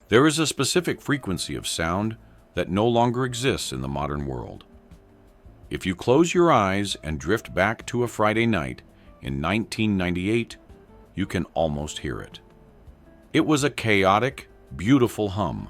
There is a specific frequency of sound that no longer exists in the modern world. If you close your eyes and drift back to a Friday night in 1998, you can almost hear it. It was a chaotic, beautiful hum,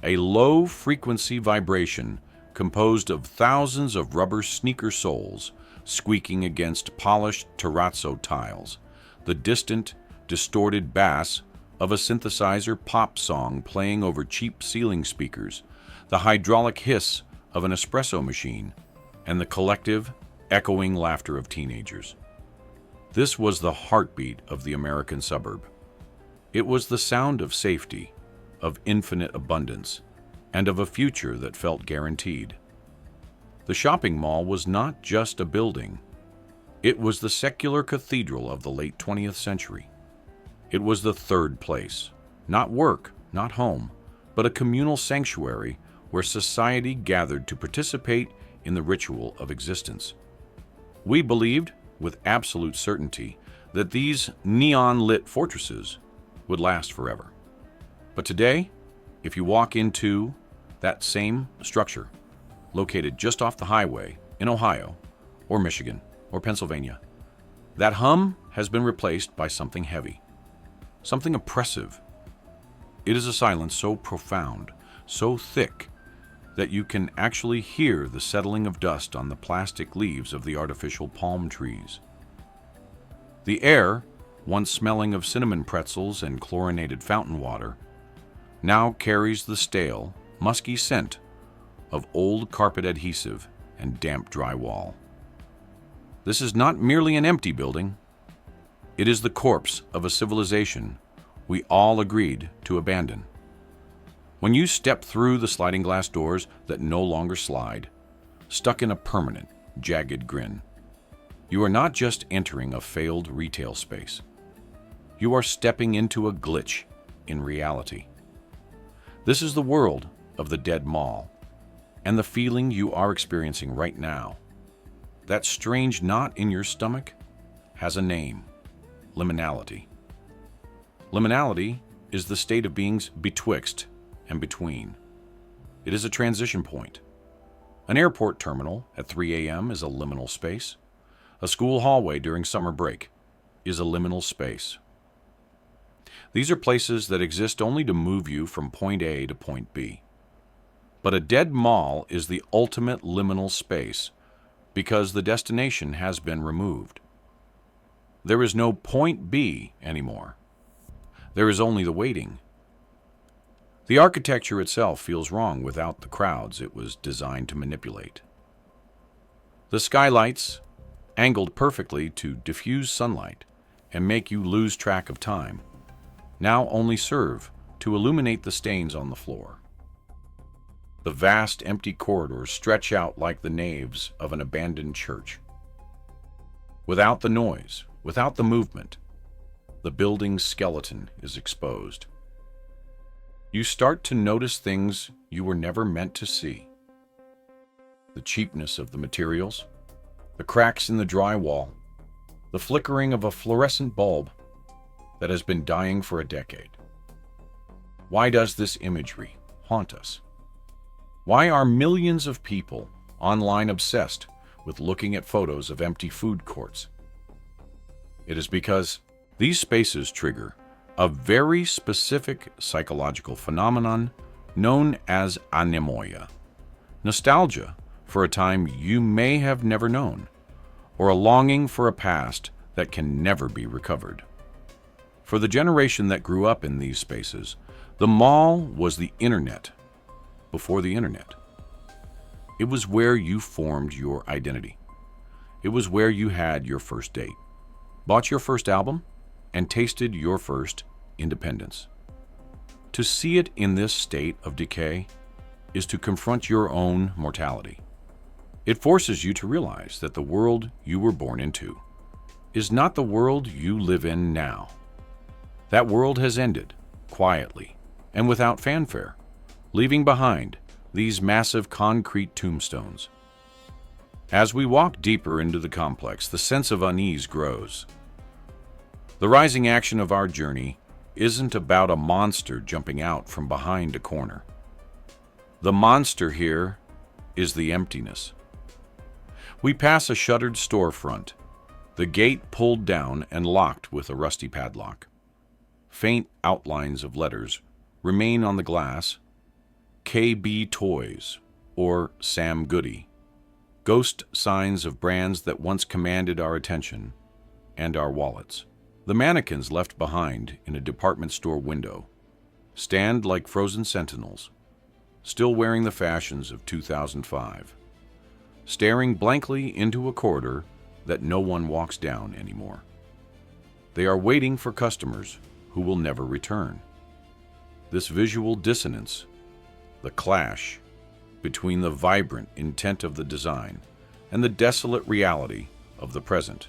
a low-frequency vibration composed of thousands of rubber sneaker soles squeaking against polished terrazzo tiles, the distant, distorted bass of a synthesizer pop song playing over cheap ceiling speakers, the hydraulic hiss of an espresso machine, and the collective, echoing laughter of teenagers. This was the heartbeat of the American suburb. It was the sound of safety, of infinite abundance, and of a future that felt guaranteed. The shopping mall was not just a building. It was the secular cathedral of the late 20th century. It was the third place, not work, not home, but a communal sanctuary where society gathered to participate in the ritual of existence. We believed, with absolute certainty, that these neon-lit fortresses would last forever. But today, if you walk into that same structure, located just off the highway in Ohio, or Michigan, or Pennsylvania, that hum has been replaced by something heavy, something oppressive. It is a silence so profound, so thick, that you can actually hear the settling of dust on the plastic leaves of the artificial palm trees. The air, once smelling of cinnamon pretzels and chlorinated fountain water, now carries the stale, musky scent of old carpet adhesive and damp drywall. This is not merely an empty building. It is the corpse of a civilization we all agreed to abandon. When you step through the sliding glass doors that no longer slide, stuck in a permanent, jagged grin, you are not just entering a failed retail space. You are stepping into a glitch in reality. This is the world of the dead mall, and the feeling you are experiencing right now, that strange knot in your stomach, has a name: liminality. Liminality is the state of beings betwixt and between. It is a transition point. An airport terminal at 3 a.m. is a liminal space. A school hallway during summer break is a liminal space. These are places that exist only to move you from point A to point B. But a dead mall is the ultimate liminal space because the destination has been removed. There is no point B anymore. There is only the waiting. The architecture itself feels wrong without the crowds it was designed to manipulate. The skylights, angled perfectly to diffuse sunlight and make you lose track of time, now only serve to illuminate the stains on the floor. The vast empty corridors stretch out like the naves of an abandoned church. Without the noise, without the movement, the building's skeleton is exposed. You start to notice things you were never meant to see. The cheapness of the materials, the cracks in the drywall, the flickering of a fluorescent bulb that has been dying for a decade. Why does this imagery haunt us? Why are millions of people online obsessed with looking at photos of empty food courts? It is because these spaces trigger a very specific psychological phenomenon known as anemoia, nostalgia for a time you may have never known, or a longing for a past that can never be recovered. For the generation that grew up in these spaces, the mall was the internet before the internet. It was where you formed your identity. It was where you had your first date, bought your first album, and tasted your first independence. To see it in this state of decay is to confront your own mortality. It forces you to realize that the world you were born into is not the world you live in now. That world has ended, quietly and without fanfare, leaving behind these massive concrete tombstones. As we walk deeper into the complex, the sense of unease grows. The rising action of our journey isn't about a monster jumping out from behind a corner. The monster here is the emptiness. We pass a shuttered storefront, the gate pulled down and locked with a rusty padlock. Faint outlines of letters remain on the glass: KB Toys or Sam Goody, ghost signs of brands that once commanded our attention and our wallets. The mannequins left behind in a department store window stand like frozen sentinels, still wearing the fashions of 2005, staring blankly into a corridor that no one walks down anymore. They are waiting for customers who will never return. This visual dissonance, the clash between the vibrant intent of the design and the desolate reality of the present,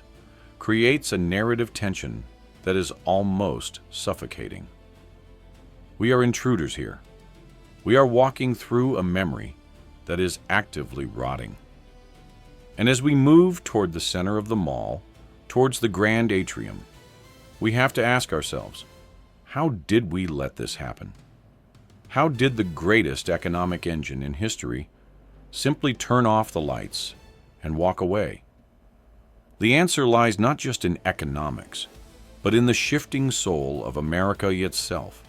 creates a narrative tension that is almost suffocating. We are intruders here. We are walking through a memory that is actively rotting. And as we move toward the center of the mall, towards the grand atrium, we have to ask ourselves, how did we let this happen? How did the greatest economic engine in history simply turn off the lights and walk away? The answer lies not just in economics, but in the shifting soul of America itself.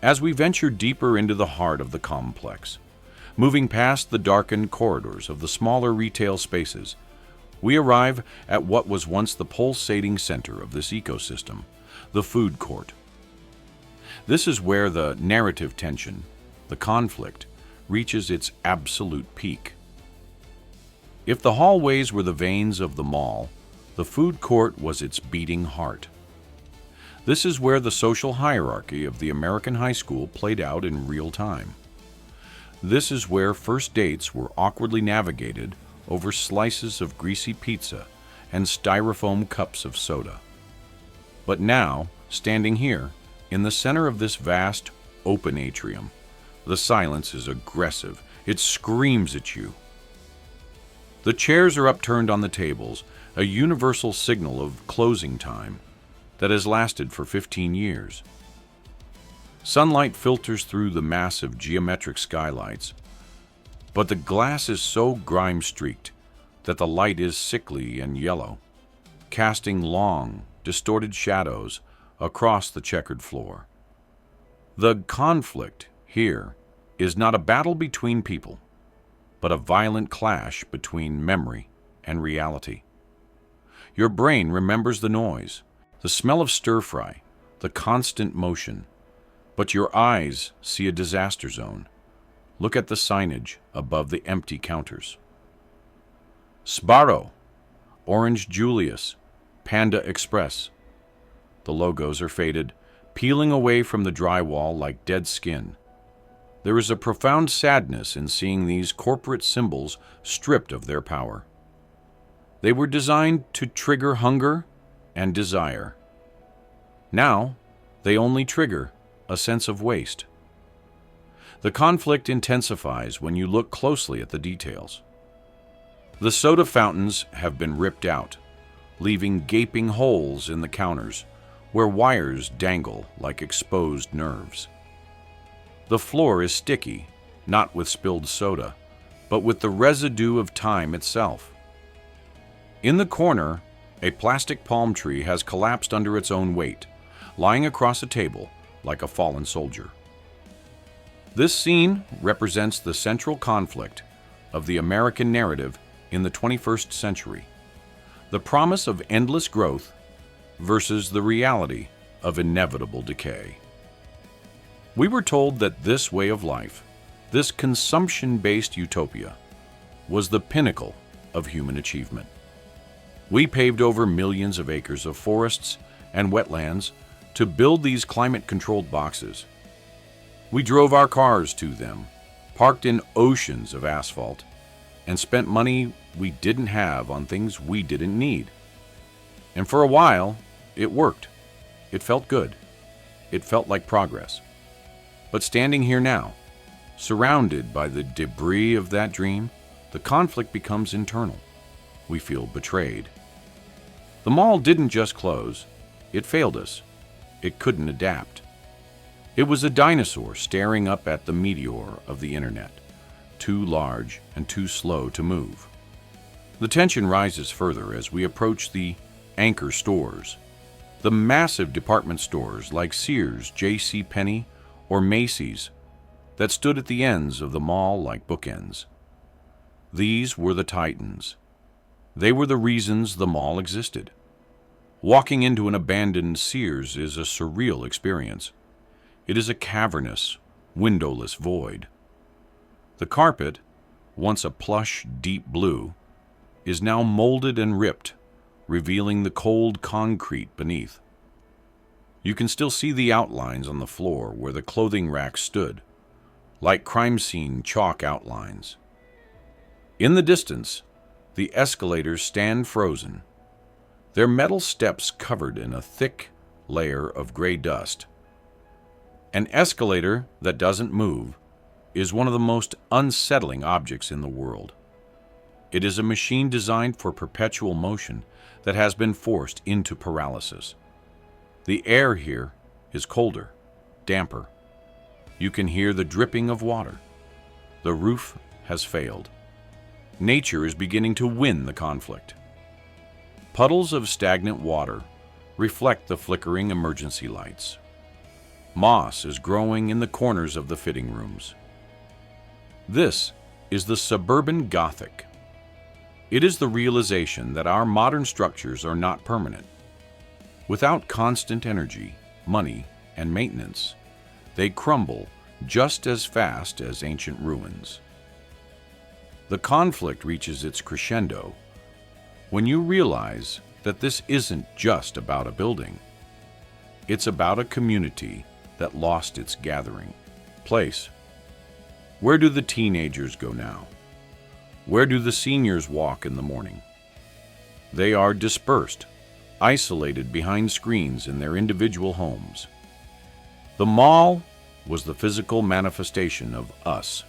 As we venture deeper into the heart of the complex, moving past the darkened corridors of the smaller retail spaces, we arrive at what was once the pulsating center of this ecosystem, the food court. This is where the narrative tension, the conflict, reaches its absolute peak. If the hallways were the veins of the mall, the food court was its beating heart. This is where the social hierarchy of the American high school played out in real time. This is where first dates were awkwardly navigated over slices of greasy pizza and styrofoam cups of soda. But now, standing here, in the center of this vast, open atrium, the silence is aggressive. It screams at you. The chairs are upturned on the tables, a universal signal of closing time that has lasted for 15 years. Sunlight filters through the massive geometric skylights, but the glass is so grime-streaked that the light is sickly and yellow, casting long, distorted shadows across the checkered floor. The conflict here is not a battle between people, but a violent clash between memory and reality. Your brain remembers the noise, the smell of stir-fry, the constant motion, but your eyes see a disaster zone. Look at the signage above the empty counters. Sbarro, Orange Julius, Panda Express. The logos are faded, peeling away from the drywall like dead skin. There is a profound sadness in seeing these corporate symbols stripped of their power. They were designed to trigger hunger and desire. Now, they only trigger a sense of waste. The conflict intensifies when you look closely at the details. The soda fountains have been ripped out, leaving gaping holes in the counters where wires dangle like exposed nerves. The floor is sticky, not with spilled soda, but with the residue of time itself. In the corner, a plastic palm tree has collapsed under its own weight, lying across a table like a fallen soldier. This scene represents the central conflict of the American narrative in the 21st century, the promise of endless growth versus the reality of inevitable decay. We were told that this way of life, this consumption-based utopia, was the pinnacle of human achievement. We paved over millions of acres of forests and wetlands to build these climate-controlled boxes. We drove our cars to them, parked in oceans of asphalt, and spent money we didn't have on things we didn't need. And for a while, it worked. It felt good. It felt like progress. But standing here now, surrounded by the debris of that dream, the conflict becomes internal. We feel betrayed. The mall didn't just close, it failed us. it couldn't adapt. It was a dinosaur staring up at the meteor of the internet, too large and too slow to move. The tension rises further as we approach the anchor stores, the massive department stores like Sears, J.C. Penney, or Macy's that stood at the ends of the mall like bookends. These were the titans. They were the reasons the mall existed. Walking into an abandoned Sears is a surreal experience. It is a cavernous, windowless void. The carpet, once a plush, deep blue, is now molded and ripped, revealing the cold concrete beneath. You can still see the outlines on the floor where the clothing racks stood, like crime scene chalk outlines. In the distance, the escalators stand frozen, their metal steps covered in a thick layer of gray dust. An escalator that doesn't move is one of the most unsettling objects in the world. It is a machine designed for perpetual motion that has been forced into paralysis. The air here is colder, damper. You can hear the dripping of water. The roof has failed. Nature is beginning to win the conflict. Puddles of stagnant water reflect the flickering emergency lights. Moss is growing in the corners of the fitting rooms. This is the suburban Gothic. It is the realization that our modern structures are not permanent. Without constant energy, money, and maintenance, they crumble just as fast as ancient ruins. The conflict reaches its crescendo when you realize that this isn't just about a building. It's about a community that lost its gathering place. Where do the teenagers go now? Where do the seniors walk in the morning? They are dispersed, isolated behind screens in their individual homes. The mall was the physical manifestation of us.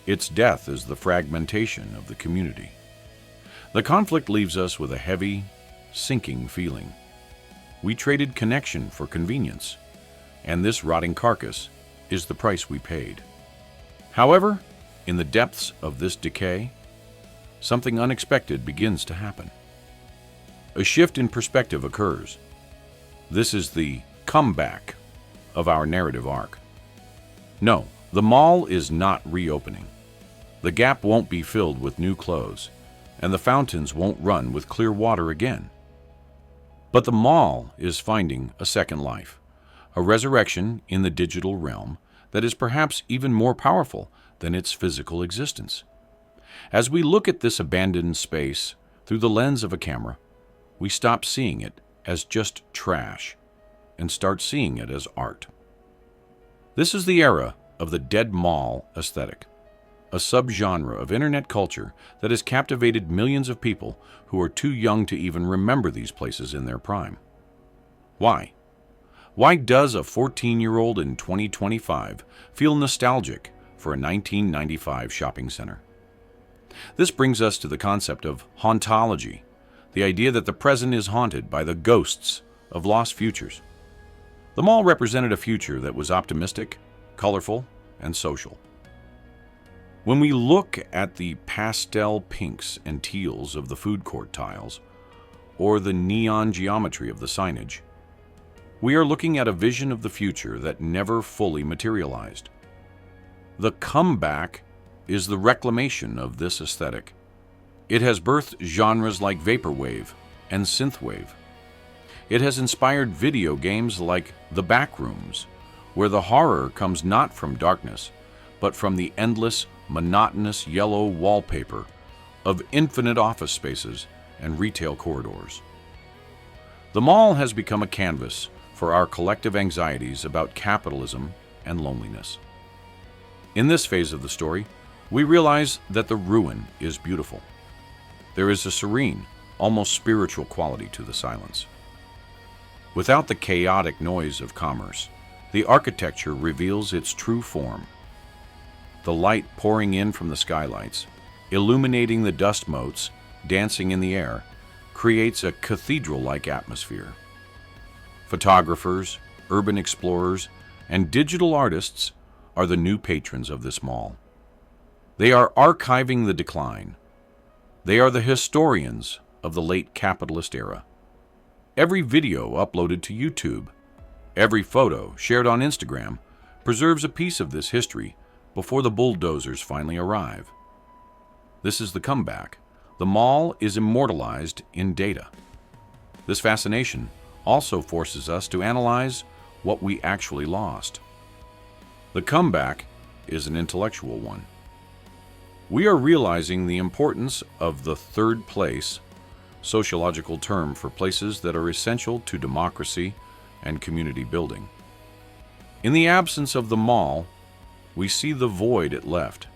Its death is the fragmentation of the community. The conflict leaves us with a heavy, sinking feeling. We traded connection for convenience, and this rotting carcass is the price we paid. However, in the depths of this decay, something unexpected begins to happen. A shift in perspective occurs. This is the comeback of our narrative arc. No, the mall is not reopening. The gap won't be filled with new clothes, and the fountains won't run with clear water again. But the mall is finding a second life, a resurrection in the digital realm that is perhaps even more powerful than its physical existence. As we look at this abandoned space through the lens of a camera, we stop seeing it as just trash and start seeing it as art. This is the era of the dead mall aesthetic, a subgenre of internet culture that has captivated millions of people who are too young to even remember these places in their prime. Why? Why does a 14-year-old in 2025 feel nostalgic for a 1995 shopping center? This brings us to the concept of hauntology, the idea that the present is haunted by the ghosts of lost futures. The mall represented a future that was optimistic, colorful, and social. When we look at the pastel pinks and teals of the food court tiles, or the neon geometry of the signage, we are looking at a vision of the future that never fully materialized. The comeback is the reclamation of this aesthetic. It has birthed genres like vaporwave and synthwave. It has inspired video games like the Backrooms, where the horror comes not from darkness, but from the endless, monotonous yellow wallpaper of infinite office spaces and retail corridors. The mall has become a canvas for our collective anxieties about capitalism and loneliness. In this phase of the story, we realize that the ruin is beautiful. There is a serene, almost spiritual quality to the silence. Without the chaotic noise of commerce, the architecture reveals its true form. The light pouring in from the skylights, illuminating the dust motes dancing in the air, creates a cathedral-like atmosphere. Photographers, urban explorers, and digital artists are the new patrons of this mall. They are archiving the decline. They are the historians of the late capitalist era. Every video uploaded to YouTube, every photo shared on Instagram preserves a piece of this history before the bulldozers finally arrive. This is the comeback. The mall is immortalized in data. This fascination also forces us to analyze what we actually lost. The comeback is an intellectual one. We are realizing the importance of the third place, sociological term for places that are essential to democracy and community building. In the absence of the mall, we see the void it left.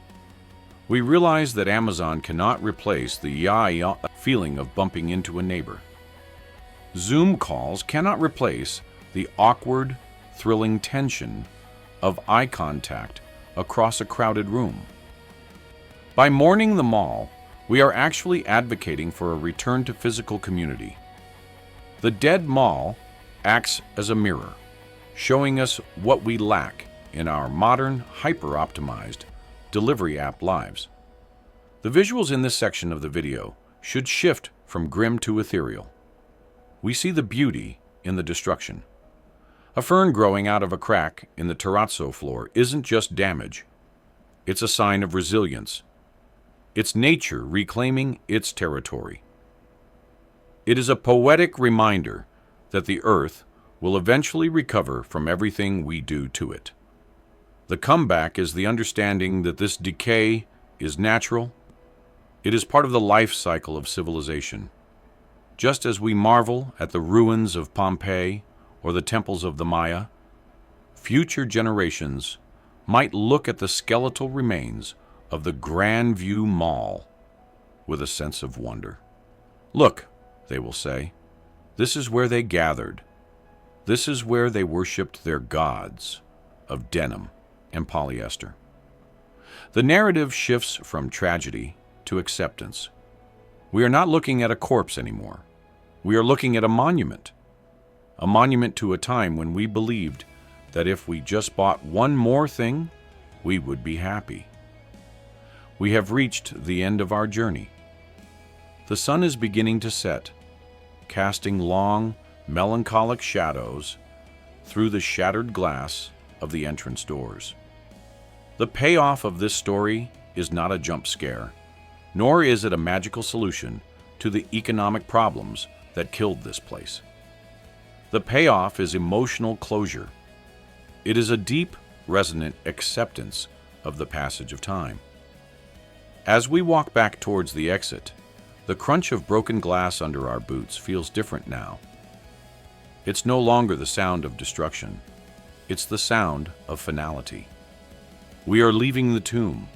We realize that Amazon cannot replace the yah feeling of bumping into a neighbor. Zoom calls cannot replace the awkward, thrilling tension of eye contact across a crowded room. By mourning the mall, we are actually advocating for a return to physical community. The dead mall acts as a mirror, showing us what we lack in our modern, hyper-optimized delivery app lives. The visuals in this section of the video should shift from grim to ethereal. We see the beauty in the destruction. A fern growing out of a crack in the terrazzo floor isn't just damage. It's a sign of resilience. It's nature reclaiming its territory. It is a poetic reminder that the earth will eventually recover from everything we do to it. The comeback is the understanding that this decay is natural. It is part of the life cycle of civilization. Just as we marvel at the ruins of Pompeii or the temples of the Maya, future generations might look at the skeletal remains of the Grandview Mall with a sense of wonder. Look, they will say, this is where they gathered. This is where they worshipped their gods of denim and polyester. The narrative shifts from tragedy to acceptance. We are not looking at a corpse anymore. We are looking at a monument to a time when we believed that if we just bought one more thing, we would be happy. We have reached the end of our journey. The sun is beginning to set, casting long, melancholic shadows through the shattered glass of the entrance doors. The payoff of this story is not a jump scare, nor is it a magical solution to the economic problems that killed this place. The payoff is emotional closure. It is a deep, resonant acceptance of the passage of time. As we walk back towards the exit, the crunch of broken glass under our boots feels different now. It's no longer the sound of destruction. It's the sound of finality. We are leaving the tomb.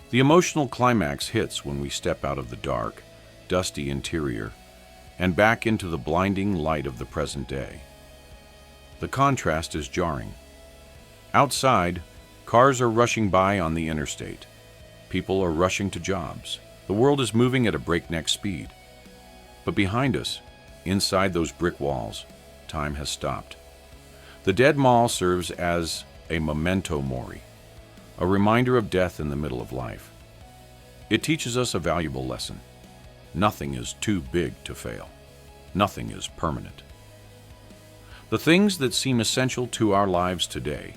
The emotional climax hits when we step out of the dark, dusty interior and back into the blinding light of the present day. The contrast is jarring. Outside, cars are rushing by on the interstate. People are rushing to jobs. The world is moving at a breakneck speed. But behind us, inside those brick walls, time has stopped. The dead mall serves as a memento mori, a reminder of death in the middle of life. It teaches us a valuable lesson. Nothing is too big to fail. Nothing is permanent. The things that seem essential to our lives today,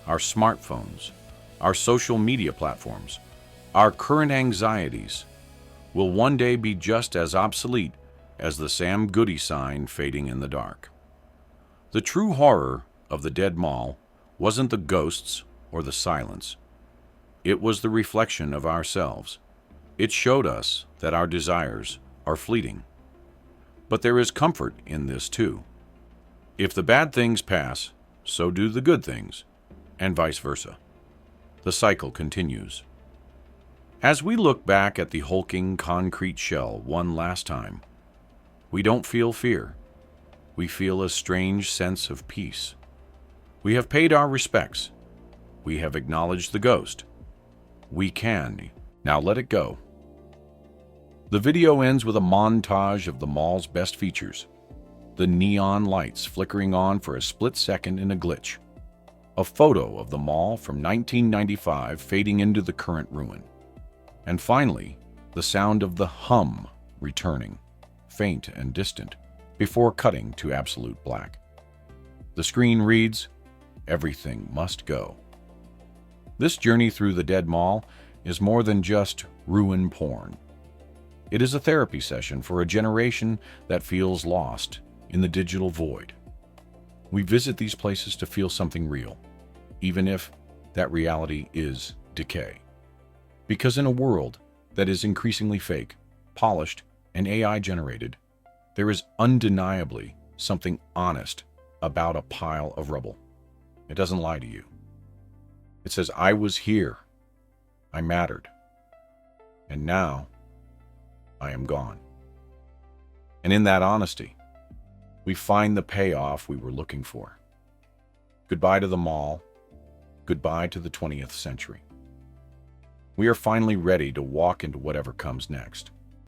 our smartphones, our social media platforms, our current anxieties, will one day be just as obsolete as the Sam Goody sign fading in the dark. The true horror of the dead mall wasn't the ghosts or the silence. It was the reflection of ourselves. It showed us that our desires are fleeting. But there is comfort in this too. If the bad things pass, so do the good things, and vice versa. The cycle continues. As we look back at the hulking concrete shell one last time, we don't feel fear. We feel a strange sense of peace. We have paid our respects. We have acknowledged the ghost. We can now let it go. The video ends with a montage of the mall's best features. the neon lights flickering on for a split second in a glitch. A photo of the mall from 1995 fading into the current ruin. And finally, the sound of the hum returning, faint and distant, before cutting to absolute black. The screen reads, "Everything must go." This journey through the dead mall is more than just ruin porn. It is a therapy session for a generation that feels lost in the digital void. We visit these places to feel something real, even if that reality is decay. Because in a world that is increasingly fake, polished, and AI-generated, there is undeniably something honest about a pile of rubble. It doesn't lie to you. It says, "I was here. I mattered. And now, I am gone." And in that honesty, we find the payoff we were looking for. Goodbye to the mall. Goodbye to the 20th century. We are finally ready to walk into whatever comes next.